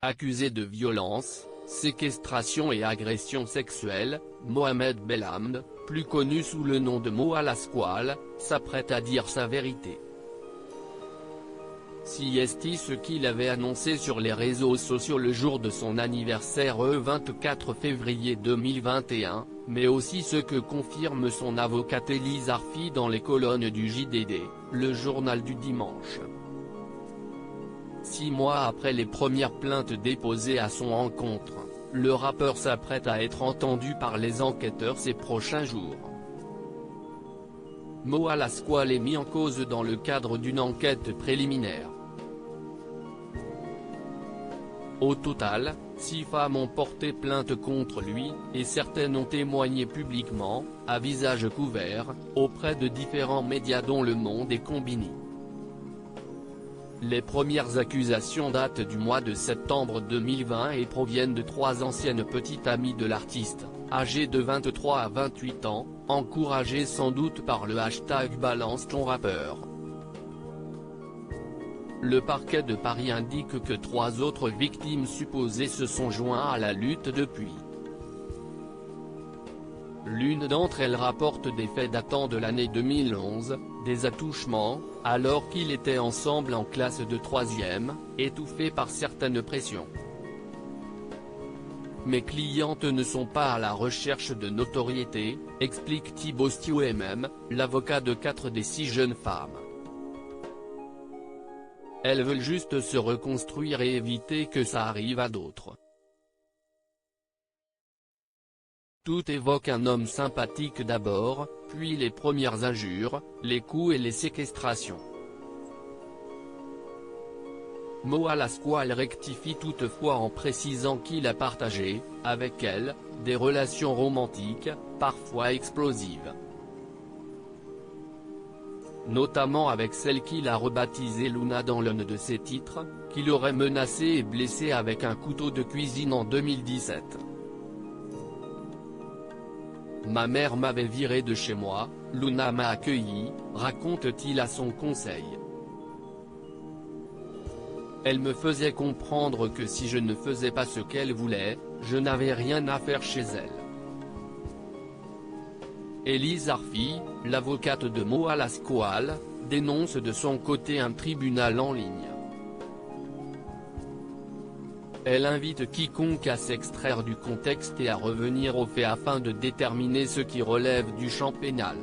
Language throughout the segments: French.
Accusé de violence, séquestration et agression sexuelle, Mohamed Belhamd, plus connu sous le nom de Mo Al-Asqual, s'apprête à dire sa vérité. Si est ce qu'il avait annoncé sur les réseaux sociaux le jour de son anniversaire le 24 février 2021, mais aussi ce que confirme son avocate Elise Arfi dans les colonnes du JDD, le journal du dimanche. 6 mois après les premières plaintes déposées à son encontre, le rappeur s'apprête à être entendu par les enquêteurs ces prochains jours. Mo Al-Asqual est mis en cause dans le cadre d'une enquête préliminaire. Au total, 6 femmes ont porté plainte contre lui, et certaines ont témoigné publiquement, à visage couvert, auprès de différents médias dont Le Monde et Combini. Les premières accusations datent du mois de septembre 2020 et proviennent de 3 anciennes petites amies de l'artiste, âgées de 23 à 28 ans, encouragées sans doute par le hashtag Balance ton rappeur. Le parquet de Paris indique que 3 autres victimes supposées se sont joints à la lutte depuis. L'une d'entre elles rapporte des faits datant de l'année 2011, des attouchements, alors qu'ils étaient ensemble en classe de 3e, étouffés par certaines pressions. Mes clientes ne sont pas à la recherche de notoriété, explique Thibaut Stouemem, l'avocat de 4 des 6 jeunes femmes. Elles veulent juste se reconstruire et éviter que ça arrive à d'autres. Tout évoque un homme sympathique d'abord, puis les premières injures, les coups et les séquestrations. Mo Al-Asqual rectifie toutefois en précisant qu'il a partagé, avec elle, des relations romantiques, parfois explosives. Notamment avec celle qu'il a rebaptisée Luna dans l'un de ses titres, qu'il aurait menacé et blessé avec un couteau de cuisine en 2017. Ma mère m'avait viré de chez moi, Luna m'a accueilli, raconte-t-il à son conseil. Elle me faisait comprendre que si je ne faisais pas ce qu'elle voulait, je n'avais rien à faire chez elle. Elise Arfi, l'avocate de Mo Al-Asqual, dénonce de son côté un tribunal en ligne. Elle invite quiconque à s'extraire du contexte et à revenir aux faits afin de déterminer ce qui relève du champ pénal.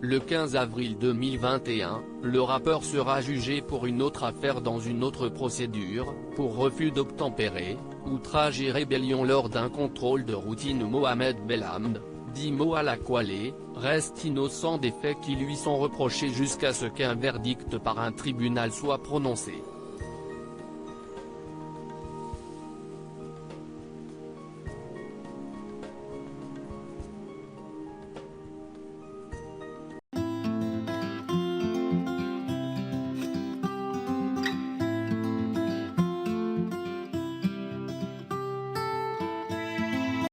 Le 15 avril 2021, le rappeur sera jugé pour une autre affaire dans une autre procédure, pour refus d'obtempérer, outrage et rébellion lors d'un contrôle de routine. Mohamed Belhamd, dit Mo Al-Asqual, reste innocent des faits qui lui sont reprochés jusqu'à ce qu'un verdict par un tribunal soit prononcé.